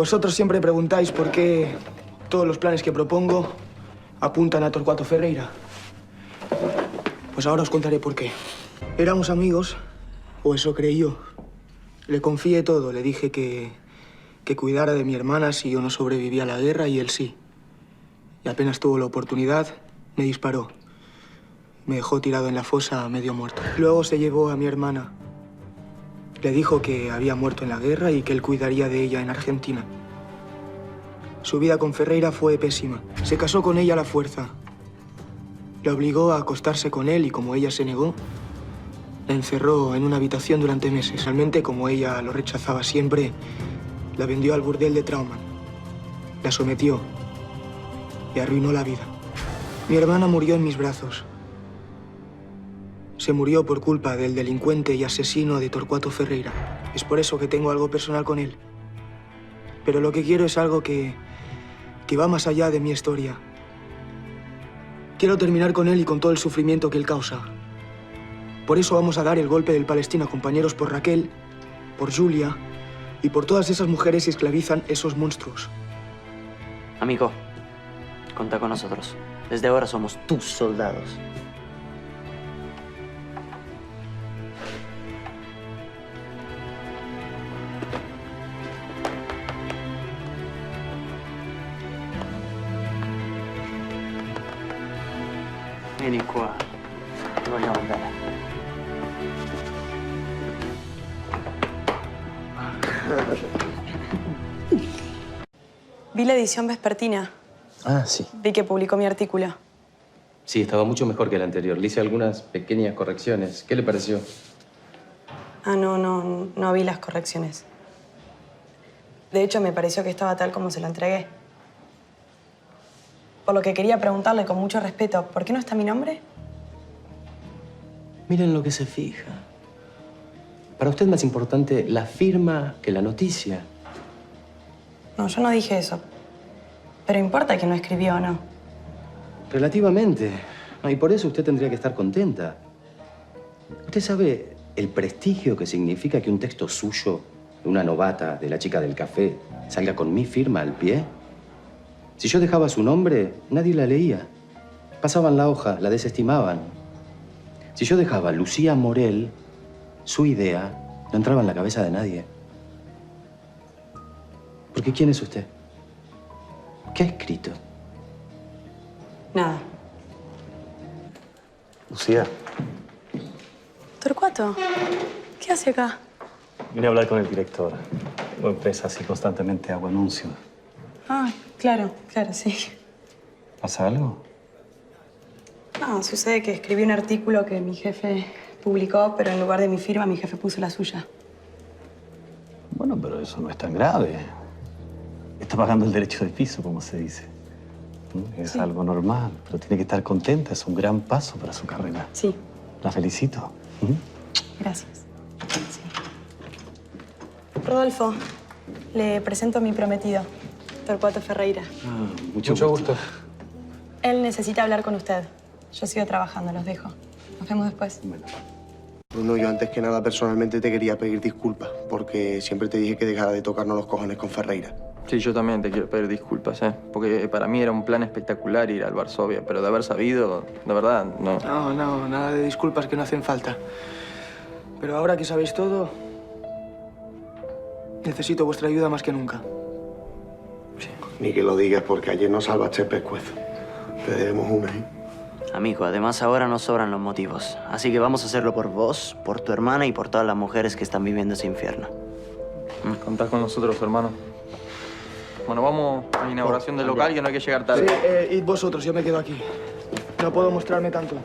Vosotros siempre preguntáis por qué todos los planes que propongo apuntan a Torquato Ferreira. Pues ahora os contaré por qué. Éramos amigos, o eso creí yo. Le confié todo, le dije que cuidara de mi hermana si yo no sobrevivía a la guerra y él sí. Y apenas tuvo la oportunidad, me disparó. Me dejó tirado en la fosa medio muerto. Luego se llevó a mi hermana. Le dijo que había muerto en la guerra y que él cuidaría de ella en Argentina. Su vida con Ferreira fue pésima. Se casó con ella a la fuerza. La obligó a acostarse con él y como ella se negó, la encerró en una habitación durante meses. Realmente, como ella lo rechazaba siempre, la vendió al burdel de Trauman. La sometió. Le arruinó la vida. Mi hermana murió en mis brazos. Se murió por culpa del delincuente y asesino de Torquato Ferreira. Es por eso que tengo algo personal con él. Pero lo que quiero es algo que va más allá de mi historia. Quiero terminar con él y con todo el sufrimiento que él causa. Por eso vamos a dar el golpe del Palestina, compañeros, por Raquel, por Julia y por todas esas mujeres que esclavizan esos monstruos. Amigo, contá con nosotros. Desde ahora somos tus soldados. Vieni qua, ti vogliamo bene. Vi la edición vespertina. Ah, sí. Vi que publicó mi artículo. Sí, estaba mucho mejor que el anterior. Le hice algunas pequeñas correcciones. ¿Qué le pareció? Ah, no vi las correcciones. De hecho, me pareció que estaba tal como se lo entregué. Por lo que quería preguntarle con mucho respeto, ¿por qué no está mi nombre? Miren lo que se fija. Para usted es más importante la firma que la noticia. No, yo no dije eso. Pero importa quién lo escribió o no. Relativamente. No, y por eso usted tendría que estar contenta. ¿Usted sabe el prestigio que significa que un texto suyo, de una novata, de la chica del café, salga con mi firma al pie? Si yo dejaba su nombre, nadie la leía. Pasaban la hoja, la desestimaban. Si yo dejaba Lucía Morel, su idea no entraba en la cabeza de nadie. Porque ¿quién es usted? ¿Qué ha escrito? Nada. Lucía, Torquato, ¿qué hace acá? vine a hablar con el director. Tengo empresa así constantemente, hago anuncios. Ah, claro, sí. ¿Pasa algo? No, sucede que escribí un artículo que mi jefe publicó, pero en lugar de mi firma, mi jefe puso la suya. Bueno, pero eso no es tan grave. Está pagando el derecho de piso, como se dice. Es algo normal, pero tiene que estar contenta. Es un gran paso para su carrera. Sí. La felicito. Gracias. Sí. Rodolfo, le presento a mi prometido, Torquato Ferreira. Mucho gusto. Él necesita hablar con usted. Yo sigo trabajando, los dejo. Nos vemos después. Bruno, yo antes que nada personalmente te quería pedir disculpas, porque siempre te dije que dejara de tocarnos los cojones con Ferreira. Sí, yo también te quiero pedir disculpas, porque para mí era un plan espectacular ir al Varsovia, pero de haber sabido, de verdad, no. No, nada de disculpas que no hacen falta. Pero ahora que sabéis todo, necesito vuestra ayuda más que nunca. Ni que lo digas, porque ayer nos salvaste el pescuezo. Te debemos una, ¿eh? Amigo, además ahora nos sobran los motivos. Así que vamos a hacerlo por vos, por tu hermana y por todas las mujeres que están viviendo ese infierno. Contás con nosotros, hermano. Bueno, vamos a la inauguración del local, que no hay que llegar tarde. Sí, id vosotros, yo me quedo aquí. No puedo mostrarme tanto.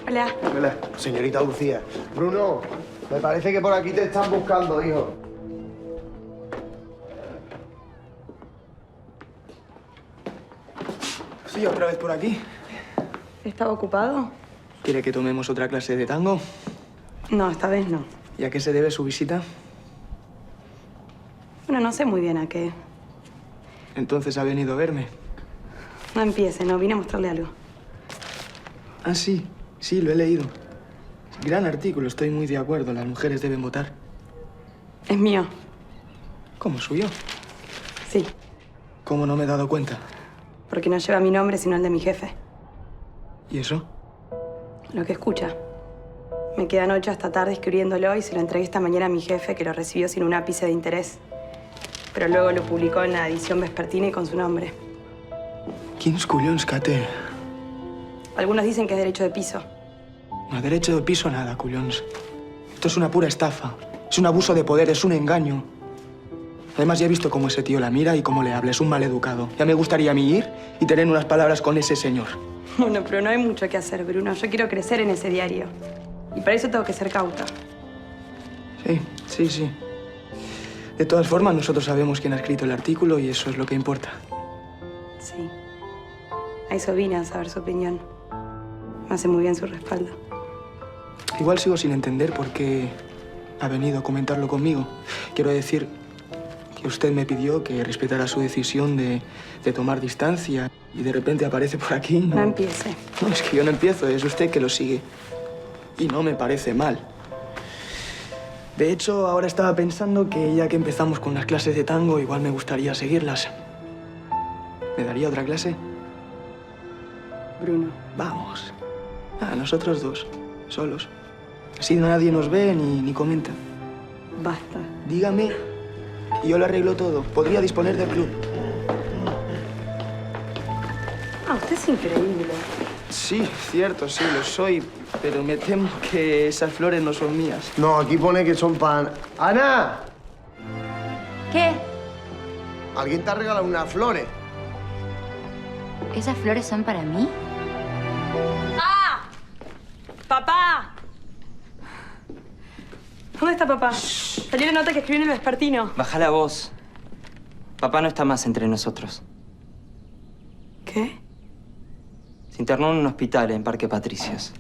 Hola. Hola, señorita Lucía. Bruno, me parece que por aquí te están buscando, hijo. Sí, otra vez por aquí. ¿Estaba ocupado? ¿Quiere que tomemos otra clase de tango? No, esta vez no. ¿Y a qué se debe su visita? Bueno, no sé muy bien a qué. Entonces ha venido a verme. No empiece, no. Vine a mostrarle algo. Ah, sí, lo he leído. Gran artículo, estoy muy de acuerdo. Las mujeres deben votar. Es mío. ¿Cómo suyo? Sí, ¿Cómo no me he dado cuenta? porque no lleva mi nombre sino el de mi jefe. ¿Y eso? Lo que escucha. Me quedé anoche hasta tarde escribiéndolo y se lo entregué esta mañana a mi jefe, que lo recibió sin un ápice de interés. Pero luego lo publicó en la edición vespertina y con su nombre. Quins collons, Kate? Algunos dicen que es derecho de piso. No, derecho de piso nada, collons. Esto es una pura estafa. Es un abuso de poder, es un engaño. Además, ya he visto cómo ese tío la mira y cómo le habla. Es un maleducado. Ya me gustaría a mí ir y tener unas palabras con ese señor. Bueno, pero no hay mucho que hacer, Bruno. Yo quiero crecer en ese diario. Y para eso tengo que ser cauta. Sí. De todas formas, nosotros sabemos quién ha escrito el artículo y eso es lo que importa. Sí. A eso vine, a saber su opinión. Me hace muy bien su respaldo. Igual sigo sin entender por qué ha venido a comentarlo conmigo. Quiero decir que usted me pidió que respetara su decisión de tomar distancia y de repente aparece por aquí. No empiece. No, es que yo no empiezo, es usted que lo sigue. Y no me parece mal. De hecho, ahora estaba pensando que ya que empezamos con las clases de tango, igual me gustaría seguirlas. ¿Me daría otra clase? Bruno. Vamos. Nosotros dos, solos. Así nadie nos ve ni comenta. Basta. Dígame y yo lo arreglo todo. Podría disponer del club. Usted es increíble. Sí, cierto, sí, lo soy. Pero me temo que esas flores no son mías. No, aquí pone que son pan. ¡Ana! ¿Qué? ¿Alguien te ha regalado unas flores? ¿Esas flores son para mí? ¡Papá! ¿Dónde está papá? Salió la nota que escribí en el vespertino. Baja la voz. Papá no está más entre nosotros. ¿Qué? Se internó en un hospital en Parque Patricios.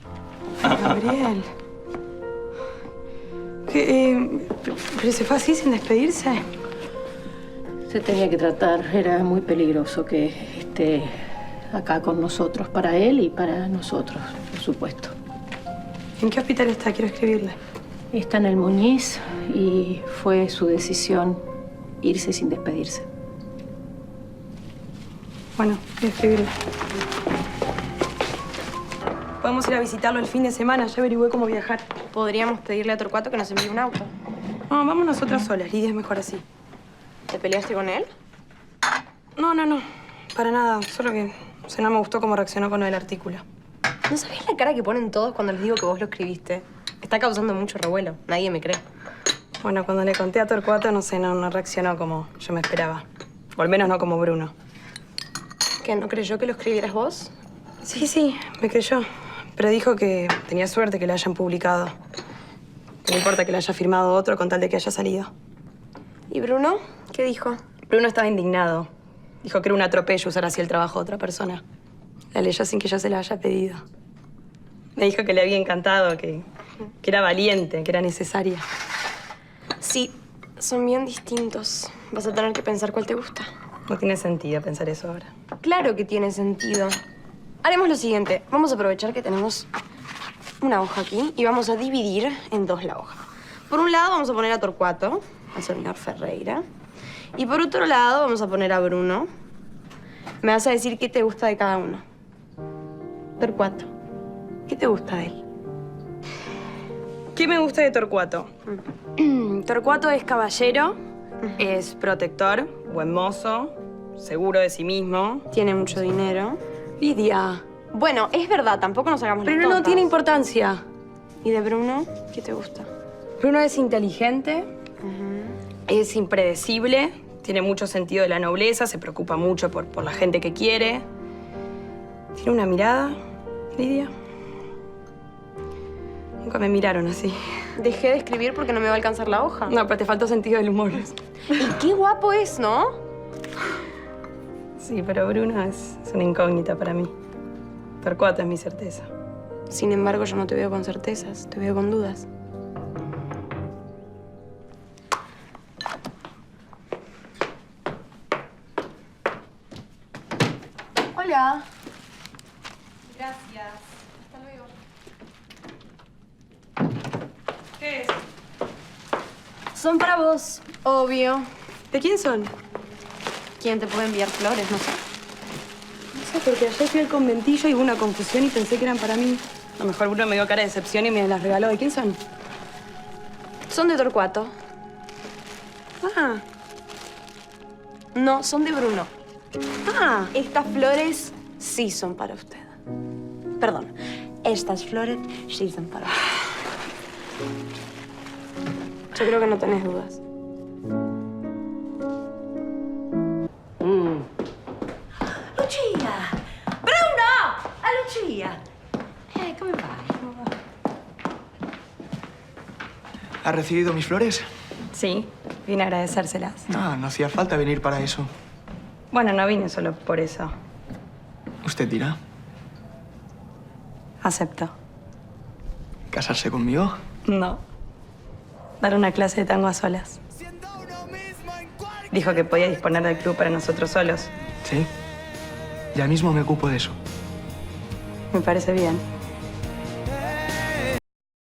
Gabriel. ¿Qué? ¿Pero se fue así sin despedirse? Se tenía que tratar. Era muy peligroso que esté acá con nosotros, para él y para nosotros, por supuesto. ¿En qué hospital está? Quiero escribirle. Está en el Muñiz y fue su decisión irse sin despedirse. Bueno, voy a escribirle. Podemos ir a visitarlo el fin de semana. Ya averigüé cómo viajar. Podríamos pedirle a Torcuato que nos envíe un auto. No, vamos nosotras solas. Lidia es mejor así. ¿Te peleaste con él? No. Para nada. Solo que no me gustó cómo reaccionó con lo del artículo. ¿No sabés la cara que ponen todos cuando les digo que vos lo escribiste? Está causando mucho revuelo. Nadie me cree. Bueno, cuando le conté a Torcuato, no reaccionó como yo me esperaba. O al menos no como Bruno. ¿Que no creyó que lo escribieras vos? Sí, me creyó. Pero dijo que tenía suerte que lo hayan publicado. Que no importa que lo haya firmado otro con tal de que haya salido. ¿Y Bruno? ¿Qué dijo? Bruno estaba indignado. Dijo que era un atropello usar así el trabajo de otra persona. La leyó sin que yo se la haya pedido. Me dijo que le había encantado, que era valiente, que era necesaria. Sí, son bien distintos. Vas a tener que pensar cuál te gusta. No tiene sentido pensar eso ahora. Claro que tiene sentido. Haremos lo siguiente. Vamos a aprovechar que tenemos una hoja aquí y vamos a dividir en dos la hoja. Por un lado vamos a poner a Torcuato, al señor Ferreira. Y por otro lado vamos a poner a Bruno. Me vas a decir qué te gusta de cada uno. Torcuato, ¿qué te gusta de él? ¿Qué me gusta de Torcuato? Torcuato es caballero, es protector, buen mozo, seguro de sí mismo. Tiene mucho dinero. Lidia. Bueno, es verdad, tampoco nos hagamos las Pero no tontas. tiene importancia. ¿Y de Bruno? ¿Qué te gusta? Bruno es inteligente, es impredecible, tiene mucho sentido de la nobleza, se preocupa mucho por la gente que quiere. Tiene una mirada, Lidia. Nunca me miraron así. Dejé de escribir porque no me va a alcanzar la hoja. No, pero te faltó sentido del humor. Y qué guapo es, ¿no? Sí, pero Bruno es una incógnita para mí. Torcuato es mi certeza. Sin embargo, yo no te veo con certezas, te veo con dudas. Hola. Gracias. Hasta luego. ¿Qué es? Son para vos. Obvio. ¿De quién son? ¿Quién te puede enviar flores? No sé. No sé, porque ayer fui al conventillo y hubo una confusión y pensé que eran para mí. A lo mejor Bruno me dio cara de decepción y me las regaló. ¿De quién son? Son de Torcuato. Ah. No, son de Bruno. Ah. Estas flores sí son para usted. Perdón. Estas flores sí son para usted. Yo creo que no tenés dudas. Lucia! Bruno! A Lucia! Come vai? ¿Has recibido mis flores? Sí, vine a agradecérselas. No, no hacía falta venir para eso. Bueno, no vine solo por eso. Usted dirá. Acepto. ¿Casarse conmigo? No. Dar una clase de tango a solas. Dijo que podía disponer del club para nosotros solos. Sí. Ya mismo me ocupo de eso. Me parece bien.